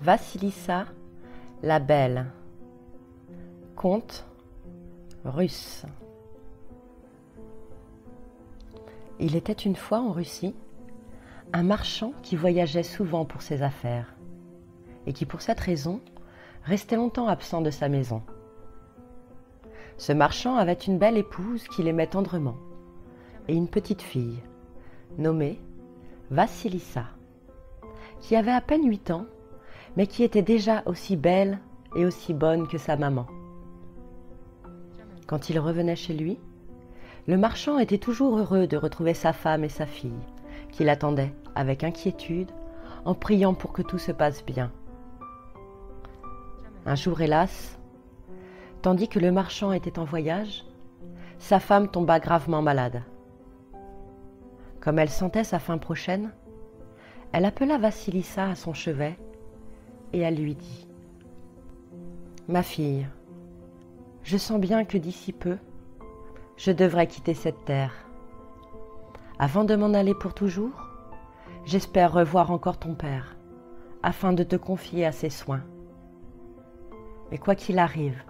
Vassilissa la Belle. Conte russe. Il était une fois en Russie un marchand qui voyageait souvent pour ses affaires et qui, pour cette raison, restait longtemps absent de sa maison. Ce marchand avait une belle épouse qu'il aimait tendrement et une petite fille nommée Vassilissa, qui avait à peine 8 ans, mais qui était déjà aussi belle et aussi bonne que sa maman. Quand il revenait chez lui, le marchand était toujours heureux de retrouver sa femme et sa fille, qui l'attendaient avec inquiétude, en priant pour que tout se passe bien. Un jour, hélas, tandis que le marchand était en voyage, sa femme tomba gravement malade. Comme elle sentait sa fin prochaine, elle appela Vassilissa à son chevet et elle lui dit : « Ma fille, je sens bien que d'ici peu, je devrais quitter cette terre. Avant de m'en aller pour toujours, j'espère revoir encore ton père, afin de te confier à ses soins. Mais quoi qu'il arrive,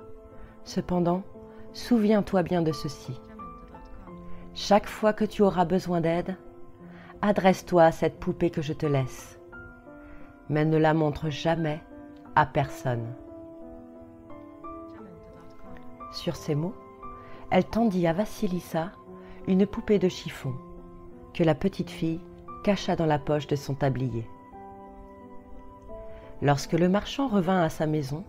cependant, souviens-toi bien de ceci. Chaque fois que tu auras besoin d'aide, adresse-toi à cette poupée que je te laisse, mais ne la montre jamais à personne. » Sur ces mots, elle tendit à Vassilissa une poupée de chiffon que la petite fille cacha dans la poche de son tablier. Lorsque le marchand revint à sa maison,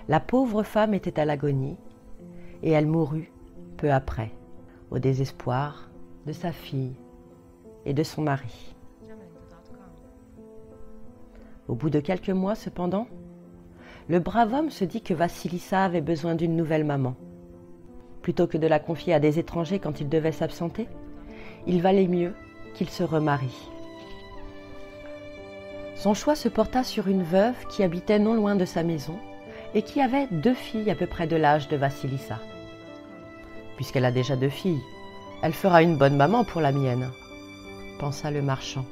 la pauvre femme était à l'agonie et elle mourut peu après, au désespoir de sa fille et de son mari. Au bout de quelques mois, cependant, le brave homme se dit que Vassilissa avait besoin d'une nouvelle maman. Plutôt que de la confier à des étrangers quand il devait s'absenter, il valait mieux qu'il se remarie. Son choix se porta sur une veuve qui habitait non loin de sa maison et qui avait 2 filles à peu près de l'âge de Vassilissa. Puisqu'elle a déjà 2 filles, elle fera une bonne maman pour la mienne, pensa le marchand.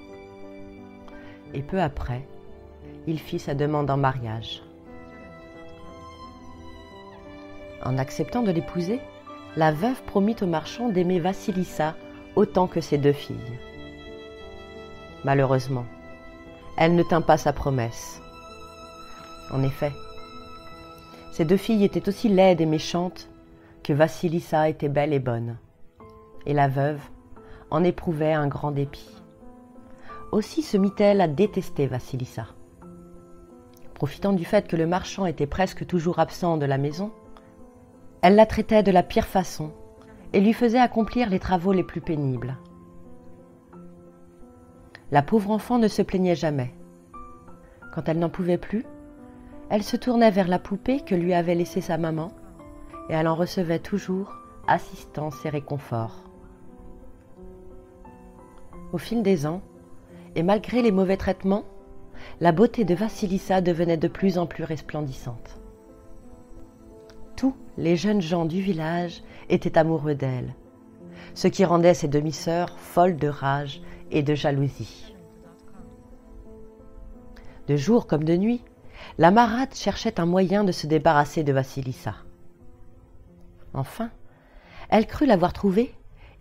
Et peu après, il fit sa demande en mariage. En acceptant de l'épouser, la veuve promit au marchand d'aimer Vassilissa autant que ses 2 filles. Malheureusement, elle ne tint pas sa promesse. En effet, ces 2 filles étaient aussi laides et méchantes que Vassilissa était belle et bonne, et la veuve en éprouvait un grand dépit. Aussi se mit-elle à détester Vassilissa. Profitant du fait que le marchand était presque toujours absent de la maison, elle la traitait de la pire façon et lui faisait accomplir les travaux les plus pénibles. La pauvre enfant ne se plaignait jamais. Quand elle n'en pouvait plus, elle se tournait vers la poupée que lui avait laissée sa maman et elle en recevait toujours assistance et réconfort. Au fil des ans, et malgré les mauvais traitements, la beauté de Vassilissa devenait de plus en plus resplendissante. Tous les jeunes gens du village étaient amoureux d'elle, ce qui rendait ses demi-sœurs folles de rage et de jalousie. De jour comme de nuit, la marâtre cherchait un moyen de se débarrasser de Vassilissa. Enfin, elle crut l'avoir trouvé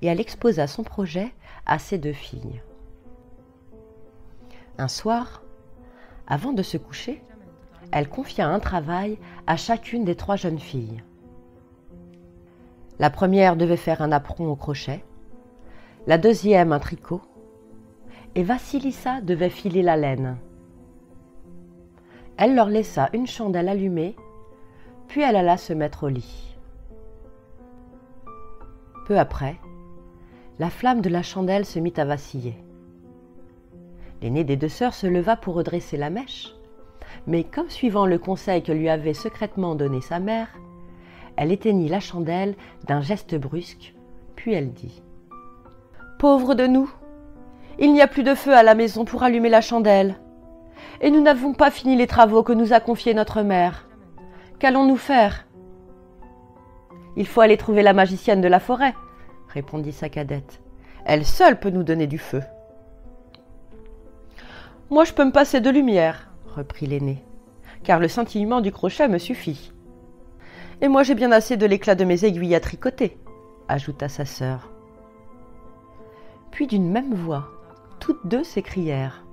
et elle exposa son projet à ses 2 filles. Un soir, avant de se coucher, elle confia un travail à chacune des 3 jeunes filles. La première devait faire un apron au crochet, la deuxième un tricot, et Vassilissa devait filer la laine. Elle leur laissa une chandelle allumée, puis elle alla se mettre au lit. Peu après, la flamme de la chandelle se mit à vaciller. L'aînée des 2 sœurs se leva pour redresser la mèche, mais comme suivant le conseil que lui avait secrètement donné sa mère, elle éteignit la chandelle d'un geste brusque, puis elle dit : « Pauvre de nous, il n'y a plus de feu à la maison pour allumer la chandelle, et nous n'avons pas fini les travaux que nous a confiés notre mère. Qu'allons-nous faire ? » « Il faut aller trouver la magicienne de la forêt, » répondit sa cadette. « Elle seule peut nous donner du feu. »« Moi, je peux me passer de lumière, » reprit l'aîné, car le scintillement du crochet me suffit. Et moi j'ai bien assez de l'éclat de mes aiguilles à tricoter, ajouta sa sœur. Puis d'une même voix, toutes deux s'écrièrent.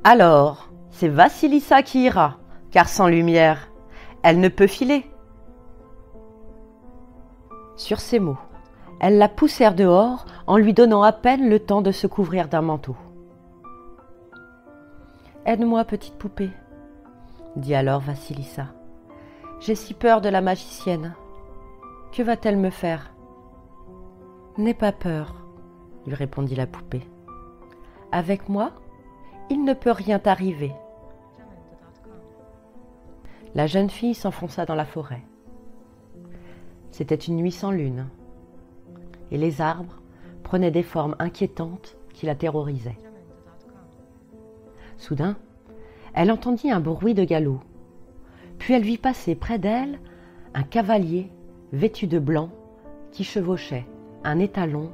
Alors, c'est Vassilissa qui ira, car sans lumière, elle ne peut filer. Sur ces mots, elles la poussèrent dehors en lui donnant à peine le temps de se couvrir d'un manteau. « Aide-moi, petite poupée, » dit alors Vassilissa. « J'ai si peur de la magicienne. Que va-t-elle me faire ?»« N'aie pas peur, » lui répondit la poupée. « Avec moi, il ne peut rien t'arriver. » La jeune fille s'enfonça dans la forêt. C'était une nuit sans lune, et les arbres prenaient des formes inquiétantes qui la terrorisaient. Soudain, elle entendit un bruit de galop, puis elle vit passer près d'elle un cavalier vêtu de blanc qui chevauchait un étalon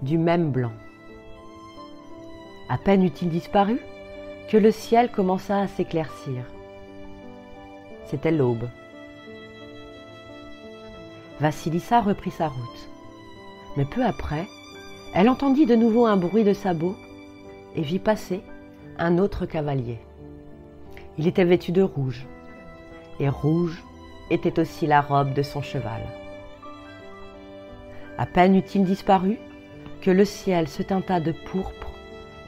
du même blanc. À peine eut-il disparu que le ciel commença à s'éclaircir. C'était l'aube. Vassilissa reprit sa route. Mais peu après, elle entendit de nouveau un bruit de sabots et vit passer un autre cavalier. Il était vêtu de rouge, et rouge était aussi la robe de son cheval. À peine eut-il disparu que le ciel se teinta de pourpre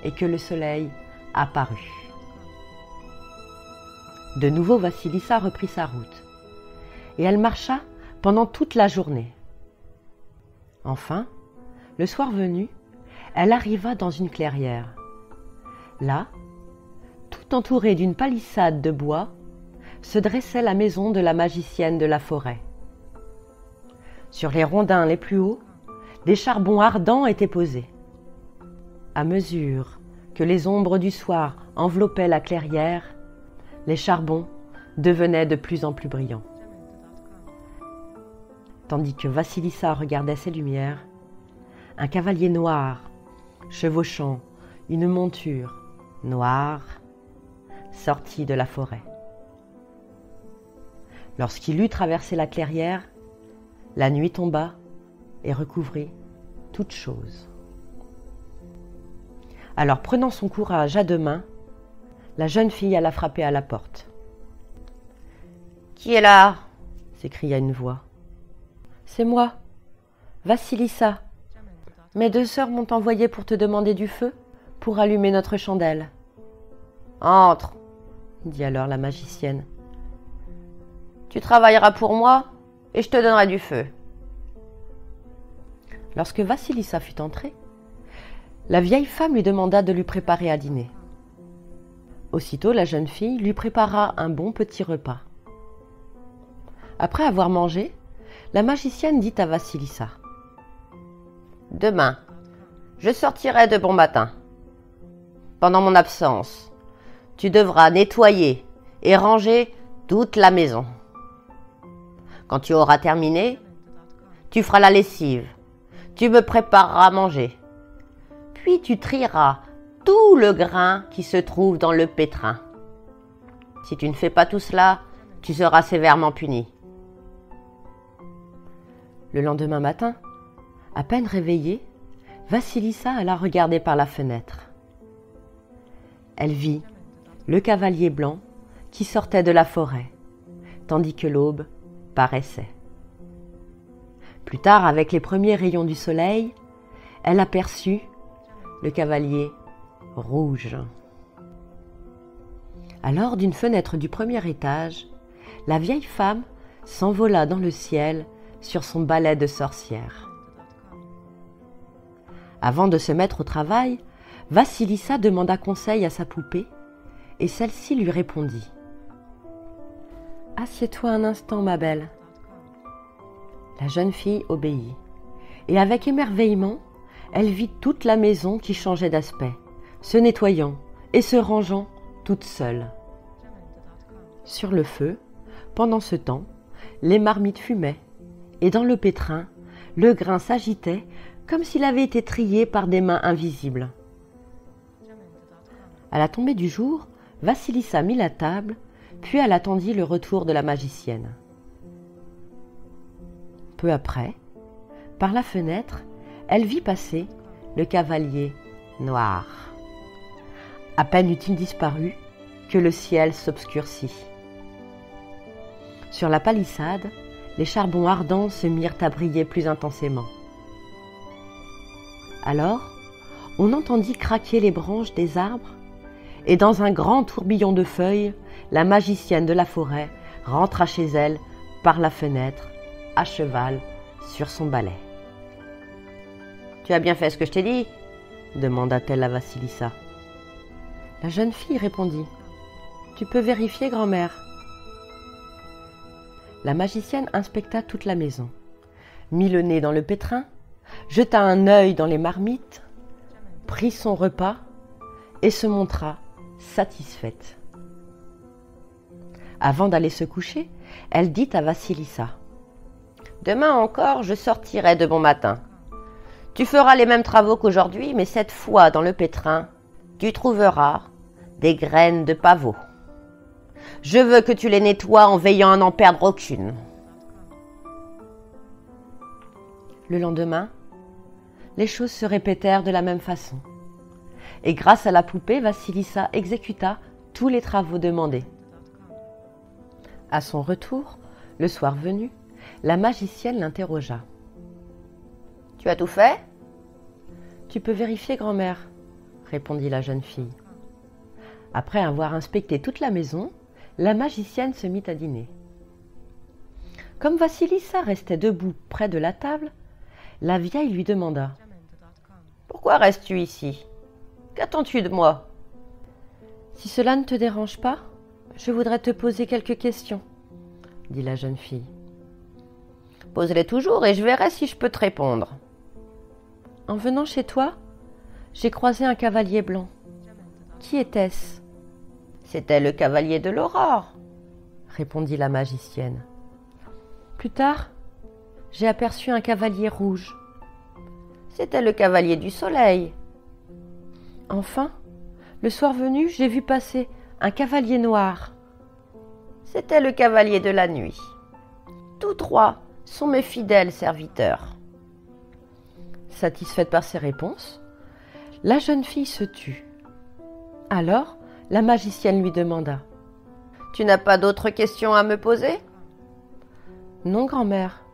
et que le soleil apparut. De nouveau, Vassilissa reprit sa route, et elle marcha pendant toute la journée. Enfin, le soir venu, elle arriva dans une clairière. Là, tout entourée d'une palissade de bois, se dressait la maison de la magicienne de la forêt. Sur les rondins les plus hauts, des charbons ardents étaient posés. À mesure que les ombres du soir enveloppaient la clairière, les charbons devenaient de plus en plus brillants. Tandis que Vassilissa regardait ces lumières, un cavalier noir, chevauchant une monture noire, sortit de la forêt. Lorsqu'il eut traversé la clairière, la nuit tomba et recouvrit toute chose. Alors, prenant son courage à deux mains, la jeune fille alla frapper à la porte. « Qui est là ?» s'écria une voix. « C'est moi, Vassilissa. Mes deux sœurs m'ont envoyé pour te demander du feu pour allumer notre chandelle. »« Entre, » dit alors la magicienne. « Tu travailleras pour moi et je te donnerai du feu. » Lorsque Vassilissa fut entrée, la vieille femme lui demanda de lui préparer à dîner. Aussitôt, la jeune fille lui prépara un bon petit repas. Après avoir mangé, la magicienne dit à Vassilissa : « Demain, je sortirai de bon matin. Pendant mon absence, tu devras nettoyer et ranger toute la maison. Quand tu auras terminé, tu feras la lessive, tu me prépareras à manger, puis tu trieras tout le grain qui se trouve dans le pétrin. Si tu ne fais pas tout cela, tu seras sévèrement puni. » Le lendemain matin, à peine réveillée, Vassilissa alla regarder par la fenêtre. Elle vit le cavalier blanc qui sortait de la forêt, tandis que l'aube paraissait. Plus tard, avec les premiers rayons du soleil, elle aperçut le cavalier rouge. Alors, d'une fenêtre du premier étage, la vieille femme s'envola dans le ciel sur son balai de sorcière. Avant de se mettre au travail, Vassilissa demanda conseil à sa poupée et celle-ci lui répondit : « Assieds-toi un instant, ma belle. » La jeune fille obéit et avec émerveillement, elle vit toute la maison qui changeait d'aspect, se nettoyant et se rangeant toute seule. Sur le feu, pendant ce temps, les marmites fumaient et dans le pétrin, le grain s'agitait comme s'il avait été trié par des mains invisibles. À la tombée du jour, Vassilissa mit la table, puis elle attendit le retour de la magicienne. Peu après, par la fenêtre, elle vit passer le cavalier noir. À peine eut-il disparu que le ciel s'obscurcit. Sur la palissade, les charbons ardents se mirent à briller plus intensément. Alors, on entendit craquer les branches des arbres, et dans un grand tourbillon de feuilles, la magicienne de la forêt rentra chez elle par la fenêtre, à cheval sur son balai. « Tu as bien fait ce que je t'ai dit ?» demanda-t-elle à Vassilissa. La jeune fille répondit « Tu peux vérifier, grand-mère. » La magicienne inspecta toute la maison, mit le nez dans le pétrin, jeta un œil dans les marmites, prit son repas et se montra satisfaite. Avant d'aller se coucher, elle dit à Vassilissa « Demain encore, je sortirai de bon matin. Tu feras les mêmes travaux qu'aujourd'hui, mais cette fois dans le pétrin, tu trouveras des graines de pavot. Je veux que tu les nettoies en veillant à n'en perdre aucune. » Le lendemain, les choses se répétèrent de la même façon. Et grâce à la poupée, Vassilissa exécuta tous les travaux demandés. À son retour, le soir venu, la magicienne l'interrogea. « Tu as tout fait ?»« Tu peux vérifier, grand-mère, » répondit la jeune fille. Après avoir inspecté toute la maison, la magicienne se mit à dîner. Comme Vassilissa restait debout près de la table, la vieille lui demanda « Pourquoi restes-tu ici ? Qu'attends-tu de moi ?»« Si cela ne te dérange pas, je voudrais te poser quelques questions, » dit la jeune fille. « Pose-les toujours et je verrai si je peux te répondre. » « En venant chez toi, j'ai croisé un cavalier blanc. Qui était-ce ? » ?»« C'était le cavalier de l'aurore, » répondit la magicienne. « Plus tard, j'ai aperçu un cavalier rouge. »« C'était le cavalier du soleil. » Enfin, le soir venu, j'ai vu passer un cavalier noir. »« C'était le cavalier de la nuit. Tous trois sont mes fidèles serviteurs. » Satisfaite par ces réponses, la jeune fille se tut. Alors, la magicienne lui demanda « Tu n'as pas d'autres questions à me poser ?»« Non, grand-mère. »«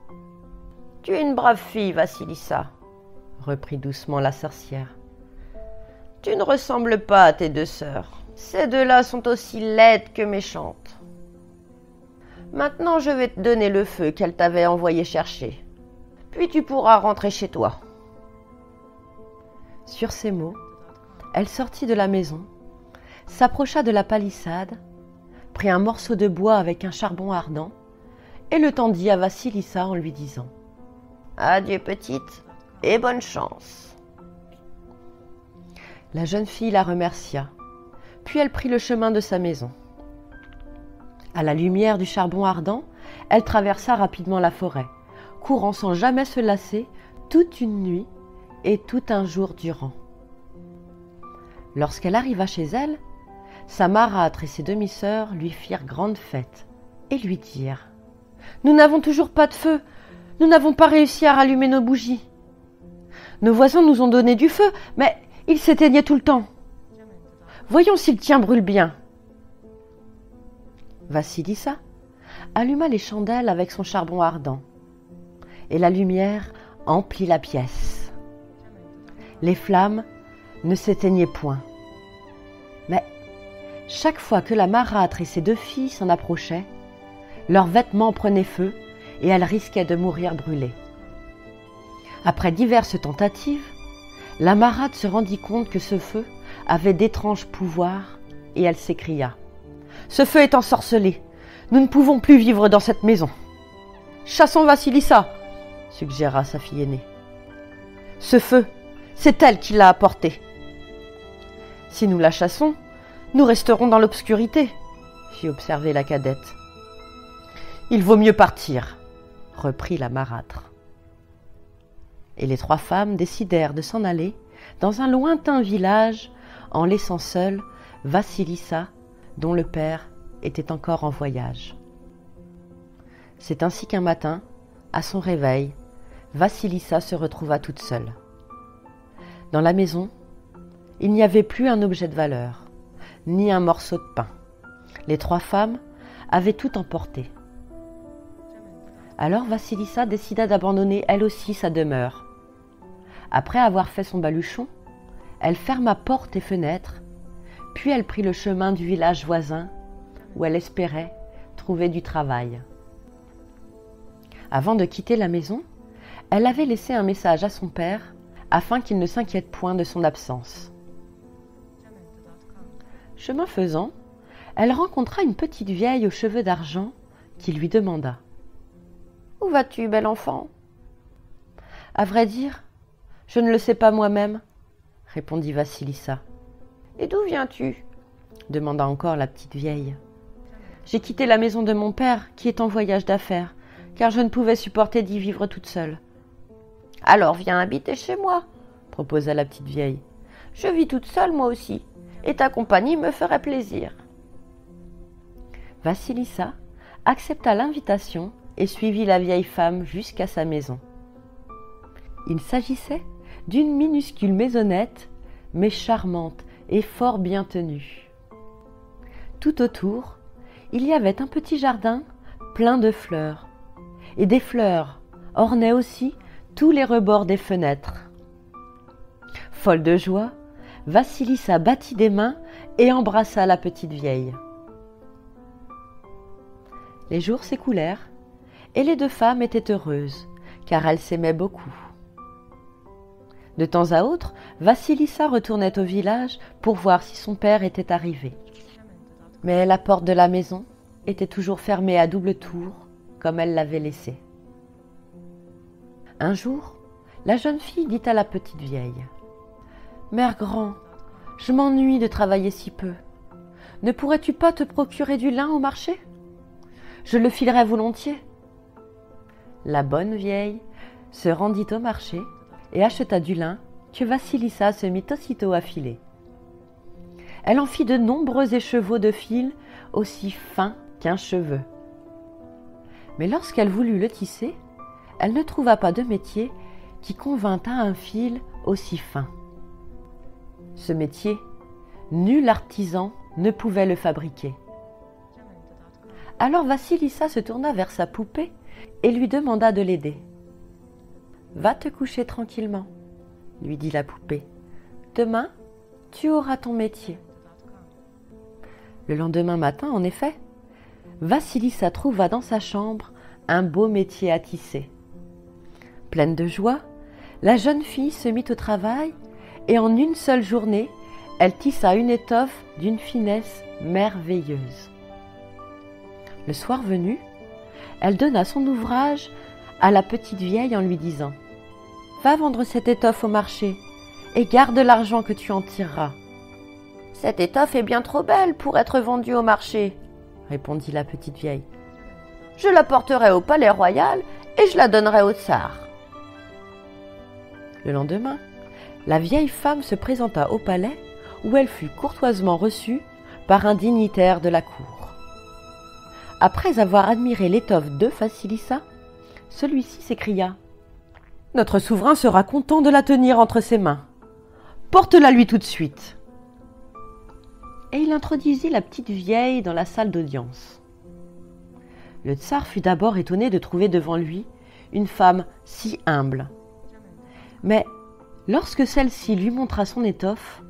Tu es une brave fille, Vassilissa, » reprit doucement la sorcière. « Tu ne ressembles pas à tes deux sœurs. Ces deux-là sont aussi laides que méchantes. Maintenant, je vais te donner le feu qu'elle t'avait envoyé chercher. Puis tu pourras rentrer chez toi. » Sur ces mots, elle sortit de la maison, s'approcha de la palissade, prit un morceau de bois avec un charbon ardent et le tendit à Vassilissa en lui disant « Adieu petite et bonne chance. » La jeune fille la remercia, puis elle prit le chemin de sa maison. À la lumière du charbon ardent, elle traversa rapidement la forêt, courant sans jamais se lasser toute une nuit et tout un jour durant. Lorsqu'elle arriva chez elle, sa marâtre et ses demi-sœurs lui firent grande fête et lui dirent « Nous n'avons toujours pas de feu, nous n'avons pas réussi à rallumer nos bougies. Nos voisins nous ont donné du feu, mais il s'éteignait tout le temps. Voyons si le tien brûle bien. » Vassilissa alluma les chandelles avec son charbon ardent, et la lumière emplit la pièce. Les flammes ne s'éteignaient point. Mais chaque fois que la marâtre et ses deux filles s'en approchaient, leurs vêtements prenaient feu et elles risquaient de mourir brûlées. Après diverses tentatives, la marâtre se rendit compte que ce feu avait d'étranges pouvoirs et elle s'écria « Ce feu est ensorcelé, nous ne pouvons plus vivre dans cette maison. »« Chassons Vassilissa !» suggéra sa fille aînée. « Ce feu, c'est elle qui l'a apporté. Si nous la chassons, nous resterons dans l'obscurité, » fit observer la cadette. « Il vaut mieux partir, » reprit la marâtre. Et les trois femmes décidèrent de s'en aller dans un lointain village en laissant seule Vassilissa dont le père était encore en voyage. C'est ainsi qu'un matin, à son réveil, Vassilissa se retrouva toute seule. Dans la maison, il n'y avait plus un objet de valeur, ni un morceau de pain. Les 3 femmes avaient tout emporté. Alors Vassilissa décida d'abandonner elle aussi sa demeure. Après avoir fait son baluchon, elle ferma portes et fenêtres, puis elle prit le chemin du village voisin où elle espérait trouver du travail. Avant de quitter la maison, elle avait laissé un message à son père afin qu'il ne s'inquiète point de son absence. Chemin faisant, elle rencontra une petite vieille aux cheveux d'argent qui lui demanda « Où vas-tu, bel enfant ?»« À vrai dire, je ne le sais pas moi-même, » répondit Vassilissa. « Et d'où viens-tu » demanda encore la petite vieille. « J'ai quitté la maison de mon père qui est en voyage d'affaires, car je ne pouvais supporter d'y vivre toute seule. »« Alors viens habiter chez moi, » proposa la petite vieille. « Je vis toute seule moi aussi, et ta compagnie me ferait plaisir. » Vassilissa accepta l'invitation et suivit la vieille femme jusqu'à sa maison. Il s'agissait d'une minuscule maisonnette, mais charmante et fort bien tenue. Tout autour, il y avait un petit jardin plein de fleurs, et des fleurs ornaient aussi tous les rebords des fenêtres. Folle de joie, Vassilissa battit des mains et embrassa la petite vieille. Les jours s'écoulèrent et les 2 femmes étaient heureuses, car elles s'aimaient beaucoup. De temps à autre, Vassilissa retournait au village pour voir si son père était arrivé. Mais la porte de la maison était toujours fermée à double tour, comme elle l'avait laissée. Un jour, la jeune fille dit à la petite vieille « Mère grand, je m'ennuie de travailler si peu. Ne pourrais-tu pas te procurer du lin au marché ? Je le filerais volontiers. » La bonne vieille se rendit au marché et acheta du lin que Vassilissa se mit aussitôt à filer. Elle en fit de nombreux écheveaux de fil aussi fins qu'un cheveu. Mais lorsqu'elle voulut le tisser, elle ne trouva pas de métier qui convînt à un fil aussi fin. Ce métier, nul artisan ne pouvait le fabriquer. Alors Vassilissa se tourna vers sa poupée et lui demanda de l'aider. « Va te coucher tranquillement, » lui dit la poupée. « Demain, tu auras ton métier. » Le lendemain matin, en effet, Vassilissa trouva dans sa chambre un beau métier à tisser. Pleine de joie, la jeune fille se mit au travail et en une seule journée, elle tissa une étoffe d'une finesse merveilleuse. Le soir venu, elle donna son ouvrage à la petite vieille en lui disant « Va vendre cette étoffe au marché et garde l'argent que tu en tireras. »« Cette étoffe est bien trop belle pour être vendue au marché, » répondit la petite vieille. « Je la porterai au palais royal et je la donnerai au tsar. » Le lendemain, la vieille femme se présenta au palais où elle fut courtoisement reçue par un dignitaire de la cour. Après avoir admiré l'étoffe de Vassilissa, celui-ci s'écria « Notre souverain sera content de la tenir entre ses mains. Porte-la lui tout de suite. » Et il introduisit la petite vieille dans la salle d'audience. Le tsar fut d'abord étonné de trouver devant lui une femme si humble. Mais lorsque celle-ci lui montra son étoffe,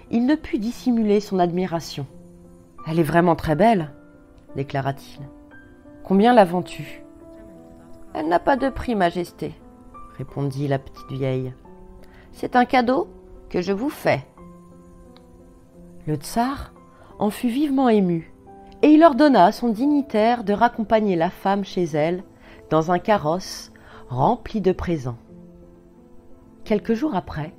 il ne put dissimuler son admiration. « Elle est vraiment très belle, » déclara-t-il. « Combien la vends-tu ?»« Elle n'a pas de prix, Majesté, » répondit la petite vieille. « C'est un cadeau que je vous fais. » Le tsar en fut vivement ému, et il ordonna à son dignitaire de raccompagner la femme chez elle dans un carrosse rempli de présents. Quelques jours après,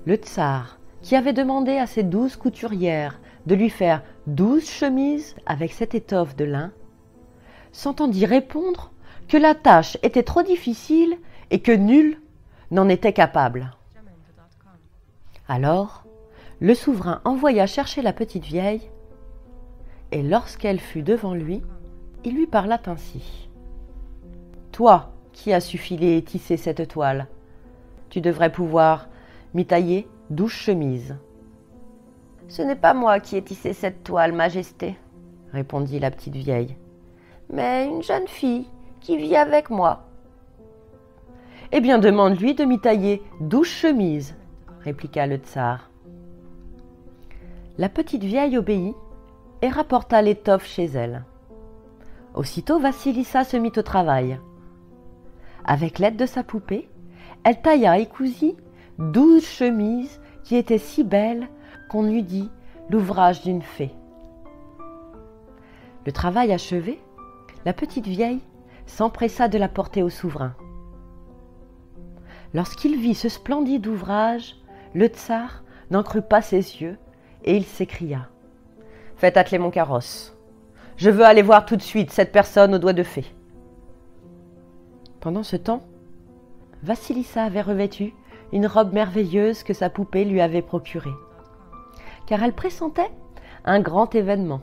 le tsar, qui avait demandé à ses 12 couturières de lui faire 12 chemises avec cette étoffe de lin, s'entendit répondre que la tâche était trop difficile et que nul n'en était capable. Alors, le souverain envoya chercher la petite vieille Et lorsqu'elle fut devant lui, il lui parla ainsi. « Toi qui as su filer et tisser cette toile, tu devrais pouvoir m'y tailler 12 chemises. »« Ce n'est pas moi qui ai tissé cette toile, Majesté, » répondit la petite vieille, « mais une jeune fille qui vit avec moi. »« Eh bien, demande-lui de m'y tailler 12 chemises, » répliqua le tsar. La petite vieille obéit et rapporta l'étoffe chez elle. Aussitôt, Vassilissa se mit au travail. Avec l'aide de sa poupée, elle tailla et cousit 12 chemises qui étaient si belles qu'on eût dit l'ouvrage d'une fée. Le travail achevé, la petite vieille s'empressa de la porter au souverain. Lorsqu'il vit ce splendide ouvrage, le tsar n'en crut pas ses yeux et il s'écria « Faites atteler mon carrosse. Je veux aller voir tout de suite cette personne aux doigts de fée. » Pendant ce temps, Vassilissa avait revêtu une robe merveilleuse que sa poupée lui avait procurée, car elle pressentait un grand événement.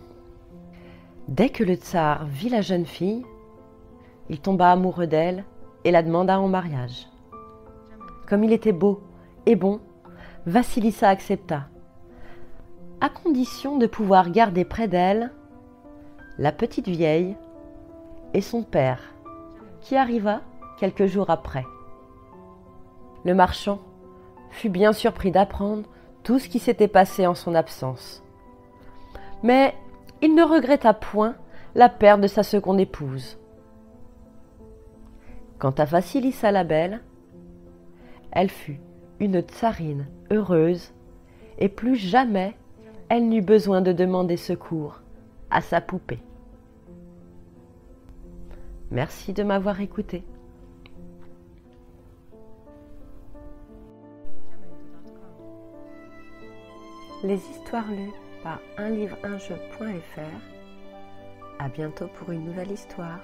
Dès que le tsar vit la jeune fille, il tomba amoureux d'elle et la demanda en mariage. Comme il était beau et bon, Vassilissa accepta, à condition de pouvoir garder près d'elle la petite vieille et son père, qui arriva quelques jours après. Le marchand fut bien surpris d'apprendre tout ce qui s'était passé en son absence. Mais il ne regretta point la perte de sa seconde épouse. Quant à Vassilissa la belle, elle fut une tsarine heureuse et plus jamais elle n'eut besoin de demander secours à sa poupée. Merci de m'avoir écouté. Les histoires lues par unlivreunjeu.fr. À bientôt pour une nouvelle histoire.